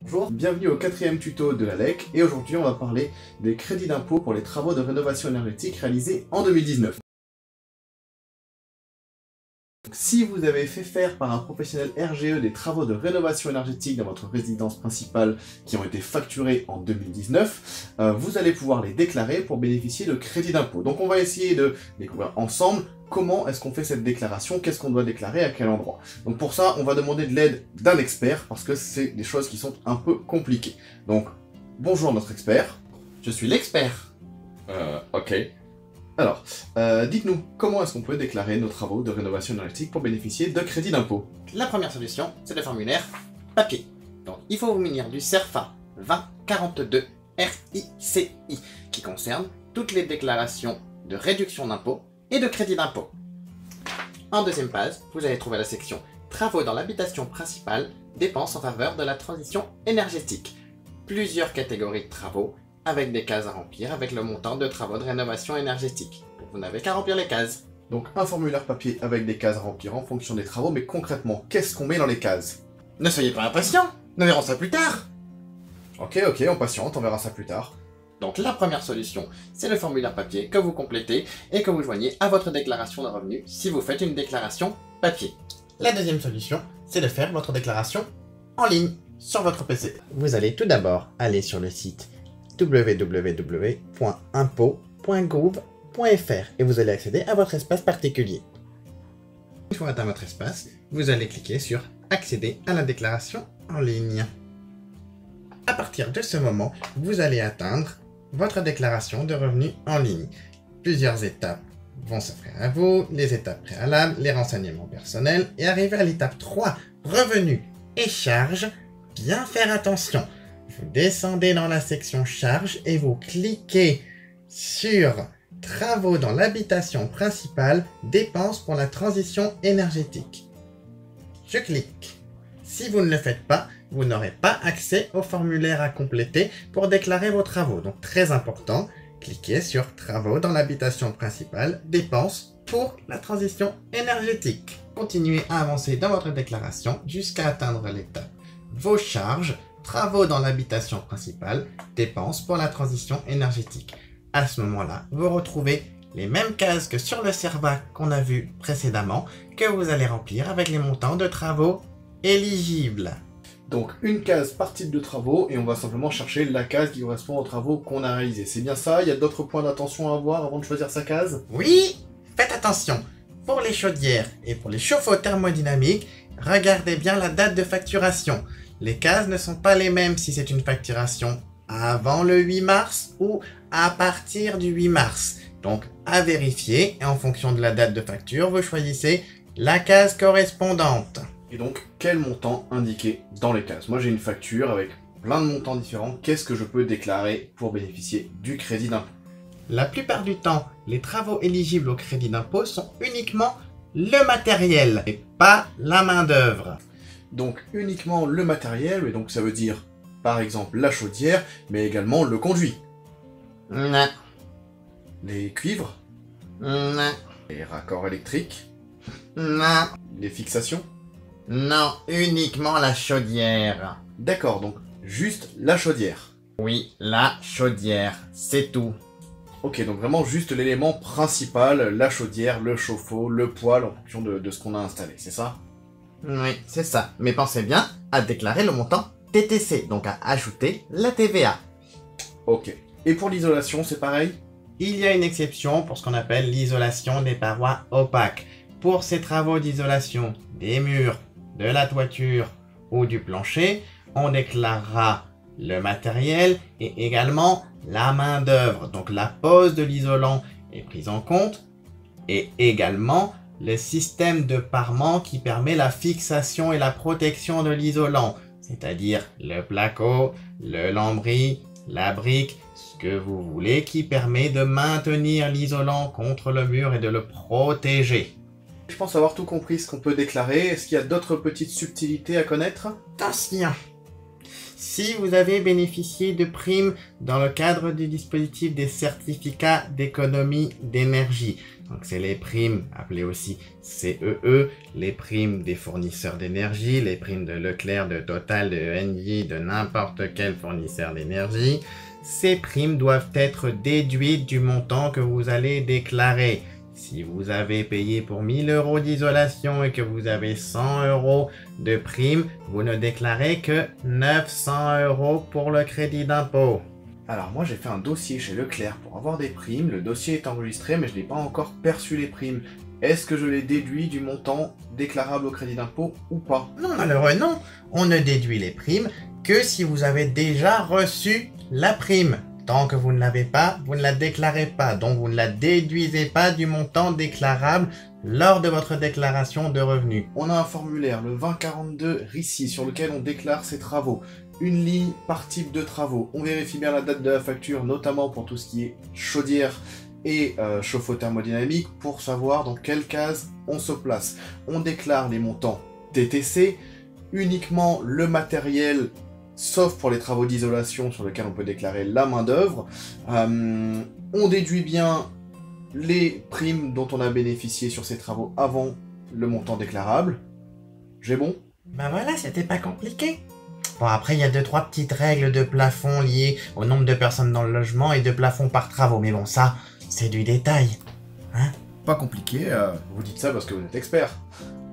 Bonjour, bienvenue au 4e tuto de la LEC, et aujourd'hui on va parler des crédits d'impôt pour les travaux de rénovation énergétique réalisés en 2019. Si vous avez fait faire par un professionnel RGE des travaux de rénovation énergétique dans votre résidence principale qui ont été facturés en 2019, vous allez pouvoir les déclarer pour bénéficier de crédits d'impôt. Donc on va essayer de découvrir ensemble comment est-ce qu'on fait cette déclaration, qu'est-ce qu'on doit déclarer, à quel endroit. Donc pour ça, on va demander de l'aide d'un expert, parce que c'est des choses qui sont un peu compliquées. Donc, bonjour notre expert. Je suis l'expert. Ok. Alors, dites-nous, comment est-ce qu'on peut déclarer nos travaux de rénovation énergétique pour bénéficier de crédits d'impôt? La première solution, c'est le formulaire papier. Donc, il faut vous munir du CERFA 2042 RICI, qui concerne toutes les déclarations de réduction d'impôt et de crédit d'impôt. En deuxième page, vous allez trouver la section Travaux dans l'habitation principale, dépenses en faveur de la transition énergétique. Plusieurs catégories de travaux, avec des cases à remplir avec le montant de travaux de rénovation énergétique. Vous n'avez qu'à remplir les cases. Donc un formulaire papier avec des cases à remplir en fonction des travaux, mais concrètement, qu'est-ce qu'on met dans les cases? Ne soyez pas impatients, nous verrons ça plus tard. Ok, on patiente, on verra ça plus tard. Donc la première solution, c'est le formulaire papier que vous complétez et que vous joignez à votre déclaration de revenus si vous faites une déclaration papier. La deuxième solution, c'est de faire votre déclaration en ligne sur votre PC. Vous allez tout d'abord aller sur le site www.impôt.gouv.fr et vous allez accéder à votre espace particulier. Une fois atteint votre espace, vous allez cliquer sur accéder à la déclaration en ligne. À partir de ce moment, vous allez atteindre votre déclaration de revenus en ligne. Plusieurs étapes vont s'offrir à vous, les étapes préalables, les renseignements personnels, et arriver à l'étape 3, revenus et charges. Bien faire attention. Vous descendez dans la section charges et vous cliquez sur travaux dans l'habitation principale, dépenses pour la transition énergétique. Je clique. Si vous ne le faites pas, vous n'aurez pas accès au formulaire à compléter pour déclarer vos travaux. Donc très important, cliquez sur travaux dans l'habitation principale, dépenses pour la transition énergétique. Continuez à avancer dans votre déclaration jusqu'à atteindre l'étape vos charges, travaux dans l'habitation principale, dépenses pour la transition énergétique. À ce moment-là, vous retrouvez les mêmes cases que sur le CERFA qu'on a vu précédemment, que vous allez remplir avec les montants de travaux éligibles. Donc une case par type de travaux, et on va simplement chercher la case qui correspond aux travaux qu'on a réalisés. C'est bien ça? Il y a d'autres points d'attention à avoir avant de choisir sa case? Oui, faites attention. Pour les chaudières et pour les chauffe-eau thermodynamiques, regardez bien la date de facturation. Les cases ne sont pas les mêmes si c'est une facturation avant le 8 mars ou à partir du 8 mars. Donc à vérifier, et en fonction de la date de facture, vous choisissez la case correspondante. Et donc, quel montant indiquer dans les cases? Moi j'ai une facture avec plein de montants différents, qu'est-ce que je peux déclarer pour bénéficier du crédit d'impôt? La plupart du temps, les travaux éligibles au crédit d'impôt sont uniquement le matériel et pas la main-d'œuvre. Donc uniquement le matériel, et donc ça veut dire par exemple la chaudière, mais également le conduit. Non. Les cuivres, Non. les raccords électriques, Non. les fixations. Non, uniquement la chaudière. D'accord, donc juste la chaudière. Oui, la chaudière, c'est tout. Ok, donc vraiment juste l'élément principal, la chaudière, le chauffe-eau, le poêle, en fonction de ce qu'on a installé, c'est ça? Oui, c'est ça. Mais pensez bien à déclarer le montant TTC, donc à ajouter la TVA. Ok. Et pour l'isolation, c'est pareil? Il y a une exception pour ce qu'on appelle l'isolation des parois opaques. Pour ces travaux d'isolation des murs, de la toiture ou du plancher, on déclarera le matériel et également la main-d'œuvre. Donc la pose de l'isolant est prise en compte et également le système de parement qui permet la fixation et la protection de l'isolant, c'est-à-dire le placo, le lambris, la brique, ce que vous voulez, qui permet de maintenir l'isolant contre le mur et de le protéger. Je pense avoir tout compris ce qu'on peut déclarer. Est-ce qu'il y a d'autres petites subtilités à connaître? Attention! Si vous avez bénéficié de primes dans le cadre du dispositif des certificats d'économie d'énergie, Donc c'est les primes, appelées aussi CEE, les primes des fournisseurs d'énergie, les primes de Leclerc, de Total, de Engie, de n'importe quel fournisseur d'énergie. Ces primes doivent être déduites du montant que vous allez déclarer. Si vous avez payé pour 1000 € d'isolation et que vous avez 100 € de prime, vous ne déclarez que 900 € pour le crédit d'impôt. Alors moi j'ai fait un dossier chez Leclerc pour avoir des primes, le dossier est enregistré mais je n'ai pas encore perçu les primes. Est-ce que je les déduis du montant déclarable au crédit d'impôt ou pas? Non, malheureux non, on ne déduit les primes que si vous avez déjà reçu la prime. Tant que vous ne l'avez pas, vous ne la déclarez pas, donc vous ne la déduisez pas du montant déclarable lors de votre déclaration de revenus. On a un formulaire, le 2042 RICI, sur lequel on déclare ses travaux. Une ligne par type de travaux. On vérifie bien la date de la facture, notamment pour tout ce qui est chaudière et chauffe-eau thermodynamique, pour savoir dans quelle case on se place. On déclare les montants TTC, uniquement le matériel, sauf pour les travaux d'isolation sur lesquels on peut déclarer la main-d'œuvre. On déduit bien les primes dont on a bénéficié sur ces travaux avant le montant déclarable. J'ai bon? Ben voilà, c'était pas compliqué. Bon, après, il y a 2-3 petites règles de plafond liées au nombre de personnes dans le logement et de plafond par travaux. Mais bon, ça, c'est du détail. Hein? Pas compliqué, vous dites ça parce que vous êtes expert.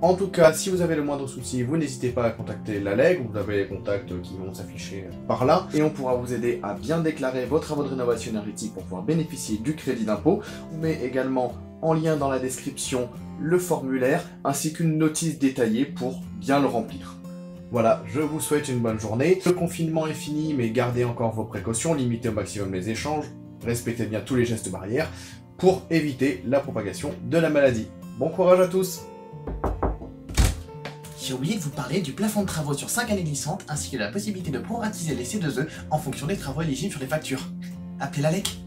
En tout cas, si vous avez le moindre souci, vous n'hésitez pas à contacter l'ALEG, vous avez les contacts qui vont s'afficher par là, et on pourra vous aider à bien déclarer vos travaux de rénovation énergétique pour pouvoir bénéficier du crédit d'impôt. On met également en lien dans la description le formulaire, ainsi qu'une notice détaillée pour bien le remplir. Voilà, je vous souhaite une bonne journée. Le confinement est fini, mais gardez encore vos précautions, limitez au maximum les échanges, respectez bien tous les gestes barrières pour éviter la propagation de la maladie. Bon courage à tous! J'ai oublié de vous parler du plafond de travaux sur 5 années glissantes, ainsi que de la possibilité de proratiser les C2E en fonction des travaux éligibles sur les factures. Appelez l'ALEC.